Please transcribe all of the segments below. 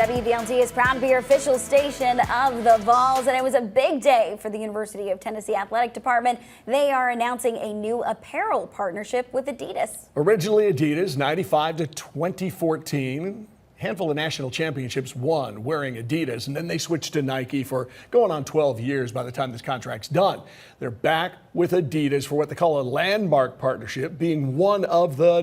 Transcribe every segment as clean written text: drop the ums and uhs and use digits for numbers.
WVLT is proud to be your official station of the Vols, and it was a big day for the University of Tennessee Athletic Department. They are announcing a new apparel partnership with Adidas. Originally Adidas, 95 to 2014. Handful of national championships won wearing Adidas, and then they switched to Nike for going on 12 years by the time this contract's done. They're back with Adidas for what they call a landmark partnership, being one of the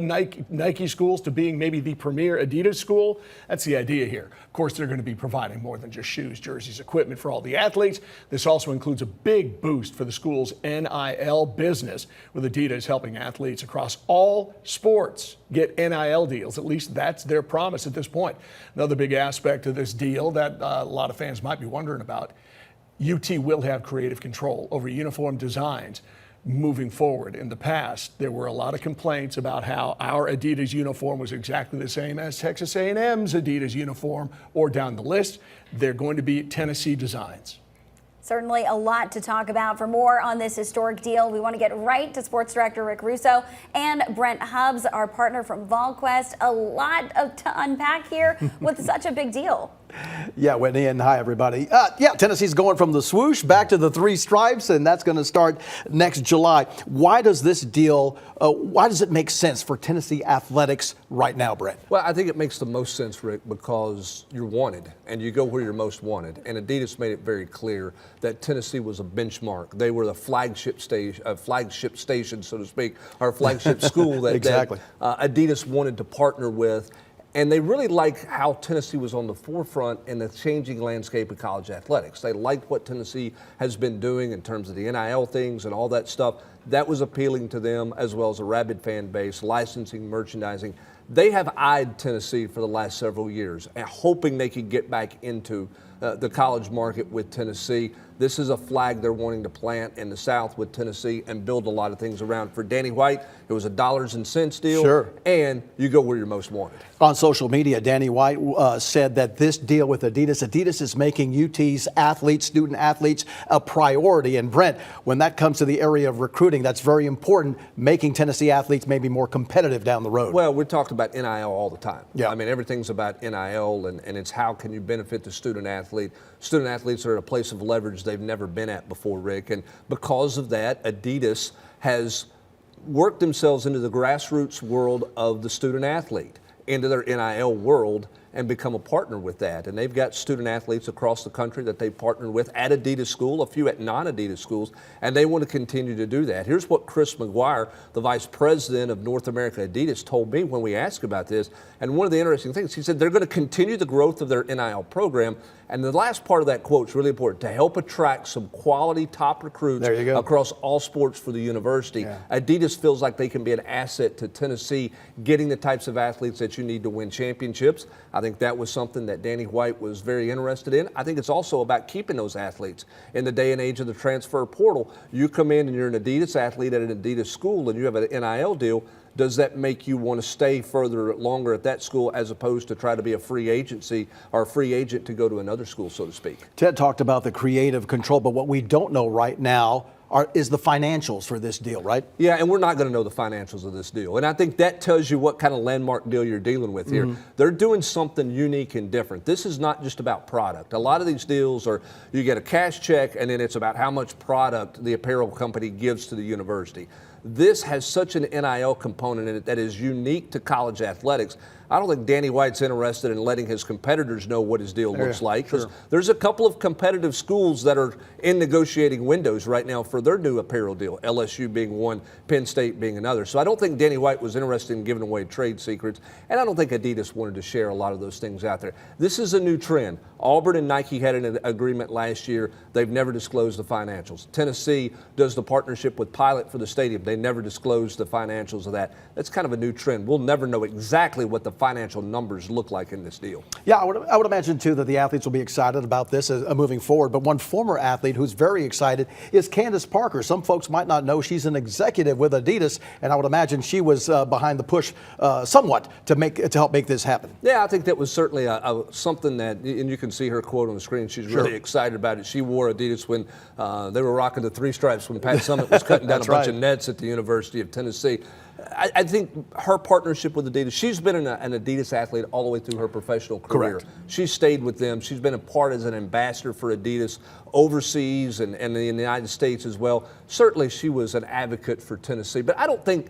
Nike schools to being maybe the premier Adidas school. That's the idea here. Of course, they're going to be providing more than just shoes, jerseys, equipment for all the athletes. This also includes a big boost for the school's NIL business, with Adidas helping athletes across all sports get NIL deals. At least that's their promise at this point. Another big aspect of this deal that a lot of fans might be wondering about, UT will have creative control over uniform designs moving forward. In the past, there were a lot of complaints about how our Adidas uniform was exactly the same as Texas A&M's Adidas uniform or down the list. They're going to be Tennessee designs. Certainly a lot to talk about. For more on this historic deal, we want to get right to Sports Director Rick Russo and Brent Hubbs, our partner from VolQuest. A lot to unpack here with such a big deal. Yeah, Whitney, and hi, everybody. Tennessee's going from the swoosh back to the three stripes, and that's going to start next July. Why does this deal, why does it make sense for Tennessee athletics right now, Brent? Well, I think it makes the most sense, Rick, because you're wanted, and you go where you're most wanted. And Adidas made it very clear that Tennessee was a benchmark. They were the flagship station, so to speak, or flagship school that, exactly. that Adidas wanted to partner with. And they really like how Tennessee was on the forefront in the changing landscape of college athletics. They liked what Tennessee has been doing in terms of the NIL things and all that stuff. That was appealing to them, as well as a rabid fan base, licensing, merchandising. They have eyed Tennessee for the last several years, and hoping they could get back into the college market with Tennessee. This is a flag they're wanting to plant in the South with Tennessee and build a lot of things around. For Danny White, it was a dollars and cents deal. Sure. And you go where you're most wanted. On social media, Danny White said that this deal with Adidas is making UT's athletes, student athletes, a priority. And Brent, when that comes to the area of recruiting, that's very important, making Tennessee athletes maybe more competitive down the road. Well, we're talking about NIL all the time. Yeah. I mean, everything's about NIL, and it's how can you benefit the student athlete. Student athletes are at a place of leverage they've never been at before, Rick. And because of that, Adidas has worked themselves into the grassroots world of the student athlete, into their NIL world, and become a partner with that. And they've got student athletes across the country that they've partnered with at Adidas school, a few at non-Adidas schools, and they want to continue to do that. Here's what Chris McGuire, the vice president of North America Adidas, told me when we asked about this. And one of the interesting things, he said they're going to continue the growth of their NIL program. And the last part of that quote is really important, to help attract some quality top recruits across all sports for the university. Yeah. Adidas feels like they can be an asset to Tennessee, getting the types of athletes that you need to win championships. I think that was something that Danny White was very interested in. I think it's also about keeping those athletes. In the day and age of the transfer portal, you come in and you're an Adidas athlete at an Adidas school and you have an NIL deal. Does that make you want to stay longer at that school as opposed to try to be a free agency or a free agent to go to another school, so to speak? Ted talked about the creative control, but what we don't know right now is the financials for this deal, right? Yeah, and we're not going to know the financials of this deal. And I think that tells you what kind of landmark deal you're dealing with here. They're doing something unique and different. This is not just about product. A lot of these deals are you get a cash check and then it's about how much product the apparel company gives to the university. This has such an NIL component in it that is unique to college athletics. I don't think Danny White's interested in letting his competitors know what his deal looks like. Sure. There's a couple of competitive schools that are in negotiating windows right now for their new apparel deal, LSU being one, Penn State being another. So I don't think Danny White was interested in giving away trade secrets, and I don't think Adidas wanted to share a lot of those things out there. This is a new trend. Auburn and Nike had an agreement last year. They've never disclosed the financials. Tennessee does the partnership with Pilot for the stadium. They never disclosed the financials of that. That's kind of a new trend. We'll never know exactly what the financial numbers look like in this deal. Yeah, I would imagine, too, that the athletes will be excited about this moving forward. But one former athlete who's very excited is Candace Parker. Some folks might not know she's an executive with Adidas, and I would imagine she was behind the push somewhat to help make this happen. Yeah, I think that was certainly something that, and you can see her quote on the screen, she's really excited about it. She wore Adidas when they were rocking the three stripes when Pat Summitt was cutting down a bunch of nets at at the University of Tennessee. I think her partnership with Adidas, she's been an Adidas athlete all the way through her professional career. Correct. She's stayed with them. She's been a part as an ambassador for Adidas overseas and in the United States as well. Certainly she was an advocate for Tennessee, but I don't think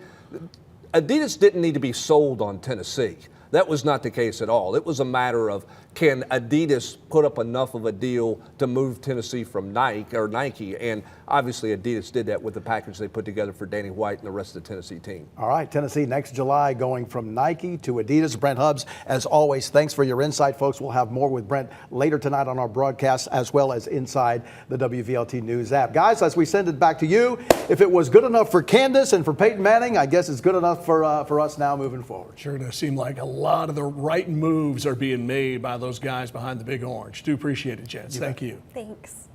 Adidas didn't need to be sold on Tennessee. That was not the case at all. It was a matter of, can Adidas put up enough of a deal to move Tennessee from Nike? And obviously Adidas did that with the package they put together for Danny White and the rest of the Tennessee team. All right, Tennessee next July going from Nike to Adidas. Brent Hubbs, as always, thanks for your insight, folks. We'll have more with Brent later tonight on our broadcast as well as inside the WVLT News app. Guys, as we send it back to you, if it was good enough for Candace and for Peyton Manning, I guess it's good enough for us now moving forward. Sure does seem like a lot of the right moves are being made by those guys behind the big orange. Do appreciate it, gents. Thank you. Thanks.